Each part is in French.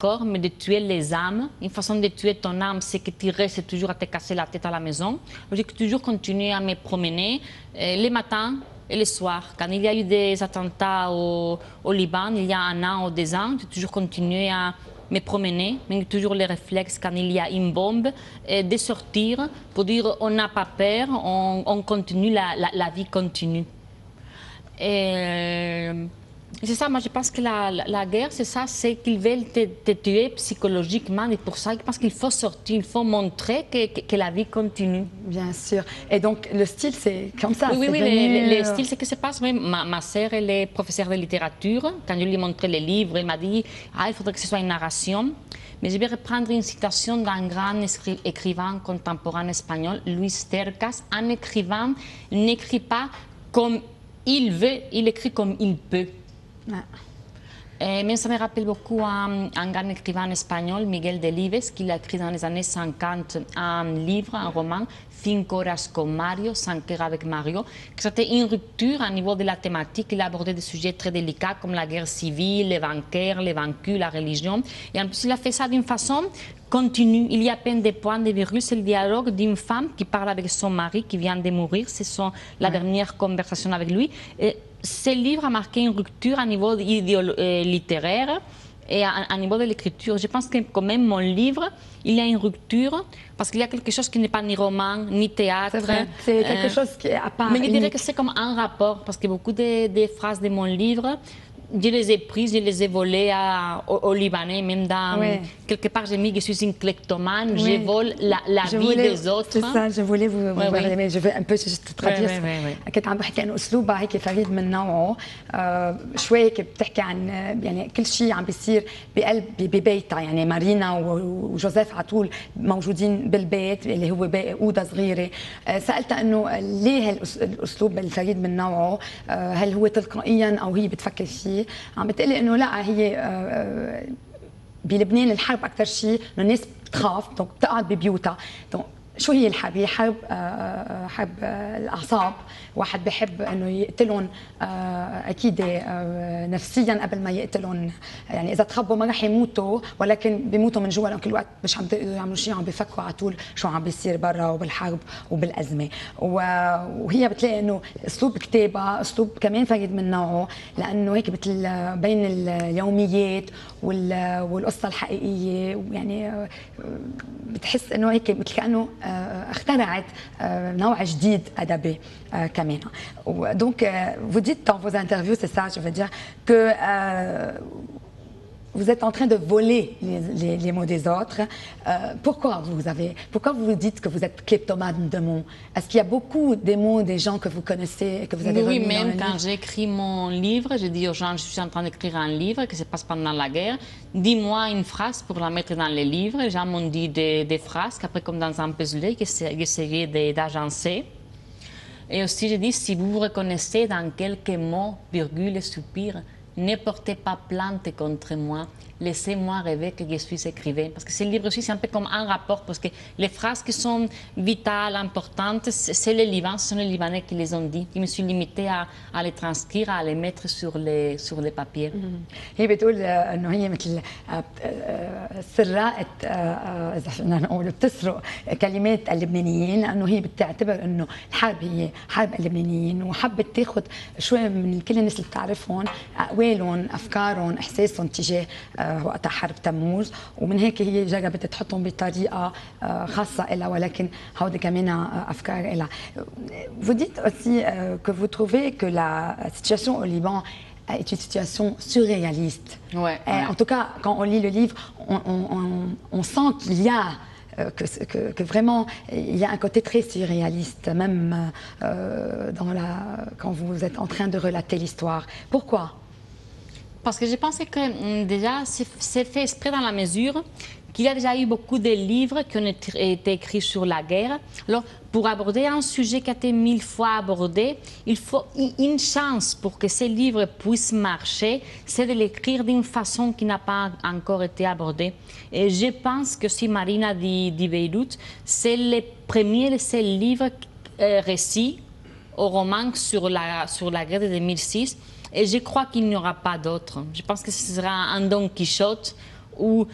corps, mais de tuer les âmes. Une façon de tuer ton âme, c'est que tu restes toujours à te casser la tête à la maison. J'ai toujours continué à me promener les matins et les soirs. Quand il y a eu des attentats au Liban, il y a 1 an ou 2 ans, j'ai toujours continué à me promener, mais toujours les réflexes quand il y a une bombe, de sortir pour dire on n'a pas peur, on continue, la vie continue. C'est ça, moi je pense que la guerre, c'est ça, c'est qu'ils veulent te tuer psychologiquement et pour ça, je pense qu'il faut sortir, il faut montrer que la vie continue. Bien sûr. Et donc le style, c'est comme ça. Oui, oui, devenu... le style, c'est que se passe. Ma sœur, elle est professeure de littérature. Quand je lui ai montré les livres, elle m'a dit il faudrait que ce soit une narration. Mais je vais reprendre une citation d'un grand écrivain contemporain espagnol, Luis Cercas. Un écrivain n'écrit pas comme il veut, il écrit comme il peut. Mais ça me rappelle beaucoup un grand écrivain espagnol, Miguel Delibes, qui a écrit dans les années 50 un livre, un roman, Cinco horas con Mario, 5 heures avec Mario, que c'était une rupture au niveau de la thématique. Il a abordé des sujets très délicats comme la guerre civile, les vainqueurs, les vaincus, la religion. Et en plus, il a fait ça d'une façon continue. Il y a à peine des points de virgule. C'est le dialogue d'une femme qui parle avec son mari qui vient de mourir. C'est la dernière conversation avec lui. Et ce livre a marqué une rupture à niveau littéraire et à niveau de l'écriture. Je pense que quand même mon livre, il y a une rupture parce qu'il y a quelque chose qui n'est pas ni roman, ni théâtre. C'est quelque chose qui est à part. Mais je dirais que c'est comme un rapport parce que beaucoup des phrases de mon livre, je les ai prises, je les ai volées aux Libanais, même dans... Quelque part, j'ai mis que je suis une kleptomane, je vole la vie des autres. C'est ça, je voulais vous mais je veux un peu juste traduire. كنت عم بحكي انه اسلوبها هيك فريد من نوعه شوي هيك بتحكي عن يعني كل شيء عم بيصير بقلب ببيتها يعني مارينا وجوزيف على طول موجودين بالبيت اللي هو اوضه صغيره سالتها انه ليه الاسلوب الفريد من نوعه هل هو تلقائيا او هي بتفكر فيه عم بتقلي انه لا هي بلبنان الحرب اكثر شيء انه الناس بتخاف دونك بتقعد ببيوتها دونك شو هي الحرب؟ هي حرب الاعصاب، واحد بحب انه يقتلهم اكيد نفسيا قبل ما يقتلهم، يعني اذا تخبوا ما رح يموتوا ولكن بيموتوا من جوا لانه كل وقت مش عم يقدروا يعملوا شيء، عم بيفكروا على طول شو عم بيصير برا وبالحرب وبالازمه، وهي بتلاقي انه اسلوب كتابها اسلوب كمان فريد من نوعه لانه هيك مثل بين اليوميات والقصه الحقيقيه، يعني بتحس انه هيك مثل كانه اخترعت نوع جديد ادبي كمان. Donc vous dites dans vos interviews, c'est ça, je veux dire que vous êtes en train de voler les mots des autres. Pourquoi vous dites que vous êtes kleptomane de mots? Est-ce qu'il y a beaucoup des mots des gens que vous connaissez et que vous avez remis dans le livre? Oui, même quand j'écris mon livre, je dis aux gens, je suis en train d'écrire un livre qui se passe pendant la guerre. Dis-moi une phrase pour la mettre dans le livre. Les gens m'ont dit des phrases qu'après, comme dans un puzzle, j'essayais d'agencer. Et aussi, je dis, si vous vous reconnaissez dans quelques mots, virgule et soupir, ne portez pas plainte contre moi. Laissez-moi rêver que je suis écrivain. Parce que ce livre aussi, c'est un peu comme un rapport. Parce que les phrases qui sont vitales, importantes, c'est les Libanais, ce sont les Libanais qui les ont dit. Je me suis limitée à les transcrire, à les mettre sur les papiers. هي بتقول انه هي مثل سراقه اذا فينا نقول بتسرق كلمات اللبنانيين، لانه هي بتعتبر انه الحرب هي حرب اللبنانيين، وحبت تاخذ شوي من كل الناس اللي بتعرفهم اقوالهم، افكارهم، احساسهم تجاه وقتها حرب تموز، ومن هيك هي جربت تحطهم بطريقه خاصه لها، ولكن هودي كمان افكار لها. Vous dites aussi que vous trouvez que la situation au Liban est une situation surréaliste. En tout cas, quand on lit le livre, on sent qu'il y a que vraiment il y a un côté très surréaliste, même quand vous êtes en train de relater l'histoire. Pourquoi? Parce que je pensais que déjà c'est fait exprès dans la mesure qu'il y a déjà eu beaucoup de livres qui ont été écrits sur la guerre. Alors, pour aborder un sujet qui a été 1000 fois abordé, il faut une chance pour que ces livres puissent marcher, c'est de l'écrire d'une façon qui n'a pas encore été abordée. Et je pense que si Marina dit Beyrouth, c'est le premier de ces livres récits au roman sur la guerre de 2006. Et je crois qu'il n'y aura pas d'autre. Je pense que ce sera un Don Quichotte où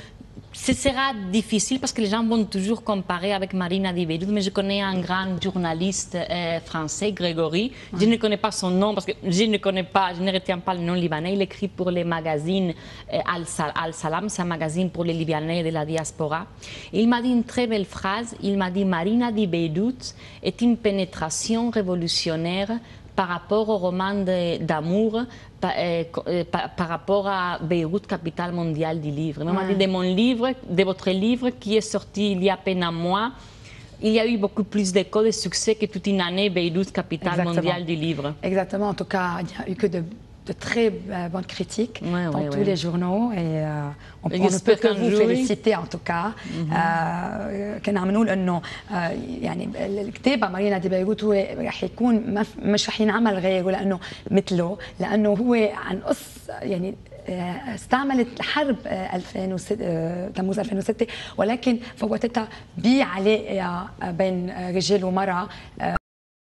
ce sera difficile parce que les gens vont toujours comparer avec Marina di Beyrouth, mais je connais un grand journaliste français, Grégory. Je ne connais pas son nom parce que je ne retiens pas le nom libanais. Il écrit pour les magazines Al-Salam, c'est un magazine pour les Libanais de la diaspora. Et il m'a dit une très belle phrase. Il m'a dit Marina di Beyrouth est une pénétration révolutionnaire par rapport au roman d'amour, par rapport à Beyrouth, capitale mondiale du livre. On m'a dit de votre livre qui est sorti il y a à peine un mois, il y a eu beaucoup plus d'échos de succès que toute une année Beyrouth, capitale mondiale du livre. Exactement. En tout cas, il n'y a eu que de très bonnes critiques dans tous les journaux et on ne peut que vous féliciter en tout cas. كنا عم نقول انه يعني الكتاب مارينا دي بيروت هو رح يكون مش رح ينعمل غيره لانه مثله لانه هو عن يعني استعملت الحرب 2006 تموز 2006 ولكن فوتتها بعلاقه بين رجال ومراه